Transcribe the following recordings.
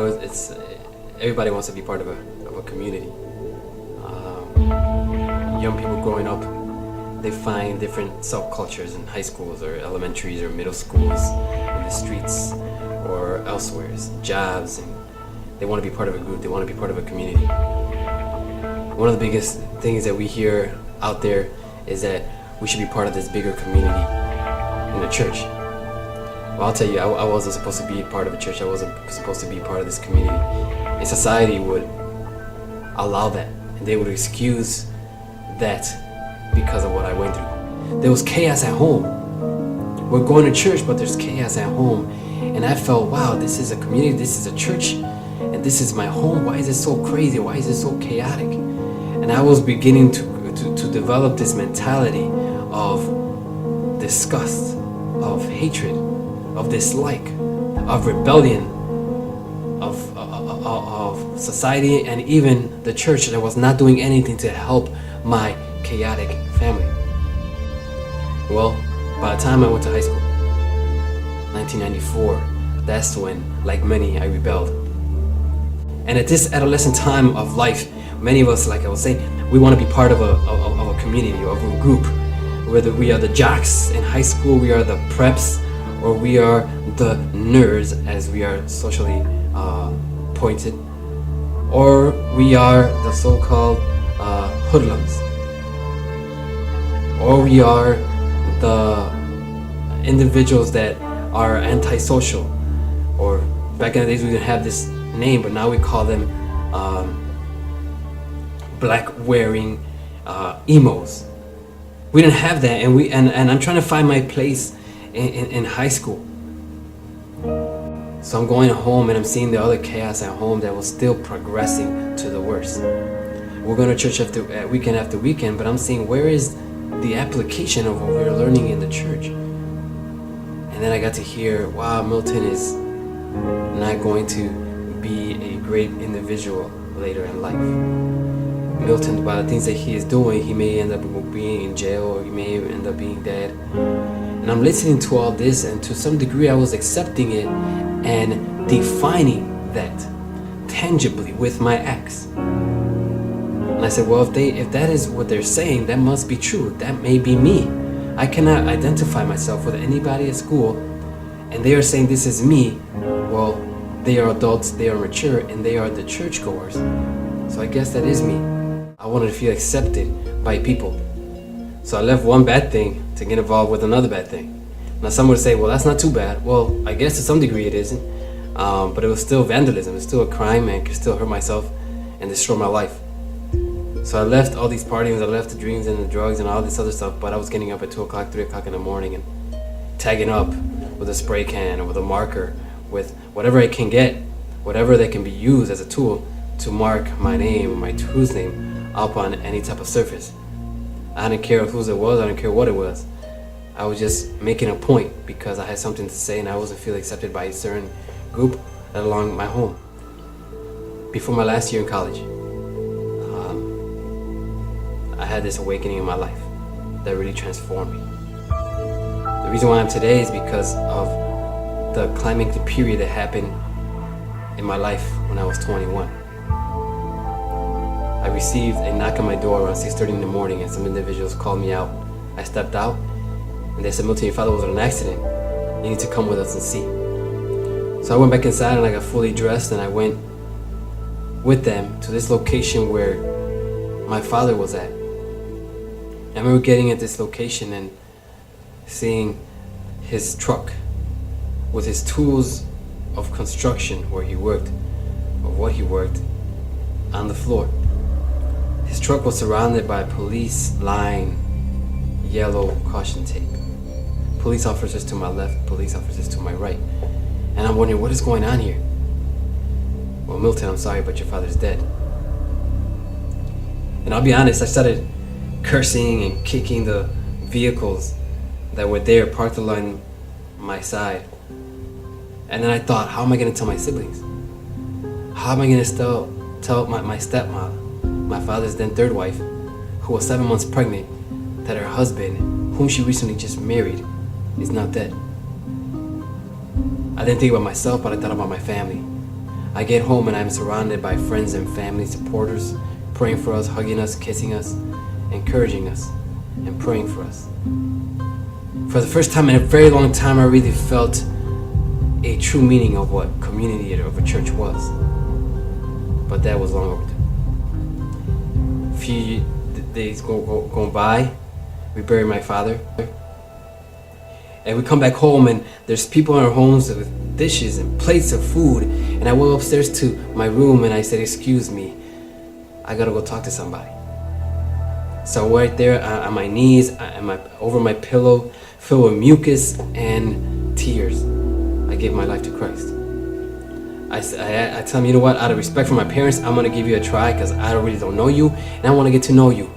it's everybody wants to be part of a community. Young people growing up, they find different subcultures in high schools or elementaries or middle schools, in the streets or elsewhere, jobs, and they want to be part of a group, they want to be part of a community. One of the biggest things that we hear out there is that we should be part of this bigger community in the church. Well, I'll tell you, I wasn't supposed to be part of a church, I wasn't supposed to be part of this community. And society would allow that, and they would excuse that because of what I went through. There was chaos at home. We're going to church, but there's chaos at home. And I felt, wow, this is a community, this is a church, and this is my home. Why is it so crazy? Why is it so chaotic? And I was beginning to develop this mentality of disgust, of hatred, of dislike, of rebellion, of society, and even the church that was not doing anything to help my chaotic family. Well, by the time I went to high school, 1994, that's when, like many, I rebelled. And at this adolescent time of life, many of us, like I was saying, we want to be part of a community, of a group. Whether we are the jocks in high school, we are the preps, or we are the nerds, as we are socially pointed, or we are the so-called hoodlums, or we are the individuals that are antisocial, or back in the days we didn't have this name, but now we call them black wearing emos. We didn't have that, and I'm trying to find my place in high school. So I'm going home and I'm seeing the other chaos at home that was still progressing to the worst. We're going to church after weekend, but I'm seeing, where is the application of what we're learning in the church? And then I got to hear, wow, Milton is not going to be a great individual later in life. Milton, by the things that he is doing, he may end up being in jail, or he may end up being dead. And I'm listening to all this, and to some degree I was accepting it and defining that tangibly with my acts. And I said, well, if that is what they're saying, that must be true. That may be me. I cannot identify myself with anybody at school, and they are saying this is me. Well, they are adults, they are mature, and they are the churchgoers. So I guess that is me. I wanted to feel accepted by people. So I left one bad thing to get involved with another bad thing. Now some would say, well, that's not too bad. Well, I guess to some degree it isn't. But it was still vandalism. It's still a crime, and could still hurt myself and destroy my life. So I left all these parties, I left the dreams and the drugs and all this other stuff, but I was getting up at 2 o'clock, 3 o'clock in the morning and tagging up with a spray can or with a marker, with whatever I can get, whatever that can be used as a tool to mark my name or my whose name up on any type of surface. I didn't care whose it was, I didn't care what it was. I was just making a point because I had something to say and I wasn't feeling accepted by a certain group along my home. Before my last year in college, I had this awakening in my life that really transformed me. The reason why I'm today is because of the climactic period that happened in my life when I was 21. I received a knock on my door around 6:30 in the morning, and some individuals called me out. I stepped out and they said, Milton, your father was in an accident. You need to come with us and see. So I went back inside and I got fully dressed and I went with them to this location where my father was at. I remember getting at this location and seeing his truck with his tools of construction where he worked, or what he worked, on the floor. His truck was surrounded by police line yellow caution tape. Police officers to my left, police officers to my right. And I'm wondering, what is going on here? Well, Milton, I'm sorry, but your father's dead. And I'll be honest, I started cursing and kicking the vehicles that were there parked along my side. And then I thought, how am I going to tell my siblings? How am I going to tell my stepmother, my father's then third wife, who was 7 months pregnant, that her husband, whom she recently just married, is not dead? I didn't think about myself, but I thought about my family. I get home and I'm surrounded by friends and family supporters, praying for us, hugging us, kissing us, encouraging us, and praying for us. For the first time in a very long time, I really felt a true meaning of what community of a church was. But that was long overdue. A few days going by, we buried my father. And we come back home and there's people in our homes with dishes and plates of food. And I went upstairs to my room and I said, "Excuse me, I gotta go talk to somebody." So right there on my knees, over my pillow, filled with mucus and tears, I gave my life to Christ. I tell him, "You know what, out of respect for my parents, I'm gonna give you a try because I really don't know you and I wanna get to know you.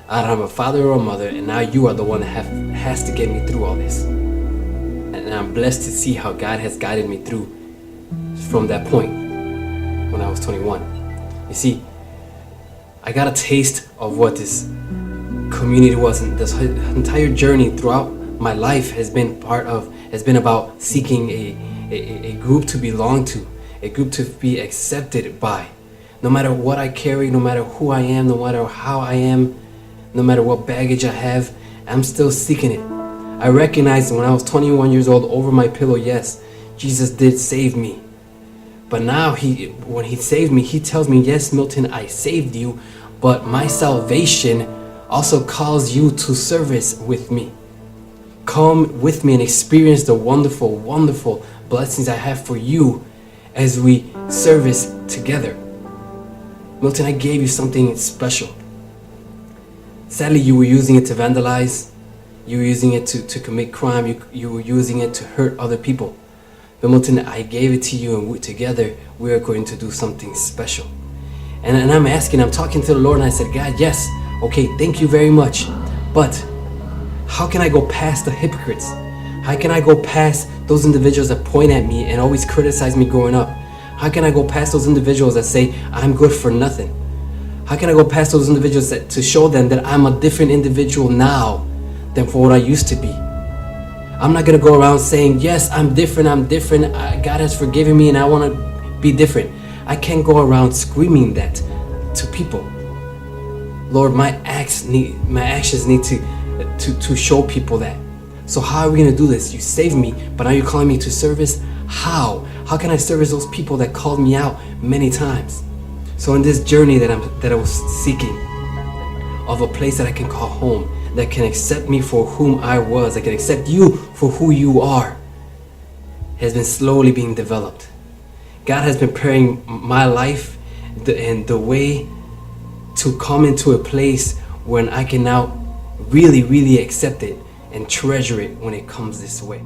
I don't have a father or a mother and now you are the one that has to get me through all this." And I'm blessed to see how God has guided me through from that point when I was 21. You see, I got a taste of what this community was, and this entire journey throughout my life has been about seeking a group to belong to, a group to be accepted by. No matter what I carry, no matter who I am, no matter how I am, no matter what baggage I have, I'm still seeking it. I recognized when I was 21 years old, over my pillow, yes, Jesus did save me. But now when he saved me, he tells me, "Yes, Milton, I saved you, but my salvation also calls you to service with me. Come with me and experience the wonderful, wonderful blessings I have for you as we service together. Milton, I gave you something special. Sadly, you were using it to vandalize. You were using it to commit crime. You were using it to hurt other people. But Milton, I gave it to you, and together we are going to do something special." And I'm talking to the Lord, and I said, "God, yes, okay, thank you very much. But how can I go past the hypocrites? How can I go past those individuals that point at me and always criticize me growing up? How can I go past those individuals that say I'm good for nothing? How can I go past those individuals to show them that I'm a different individual now than for what I used to be? I'm not going to go around saying, yes, I'm different, God has forgiven me and I want to be different. I can't go around screaming that to people. Lord, my actions need to show people that. So how are we going to do this? You saved me, but now you're calling me to service? How? How can I service those people that called me out many times?" So in this journey that I was seeking of a place that I can call home, that can accept me for whom I was, that can accept you for who you are, has been slowly being developed. God has been preparing my life and the way to come into a place when I can now really, really accept it and treasure it when it comes this way.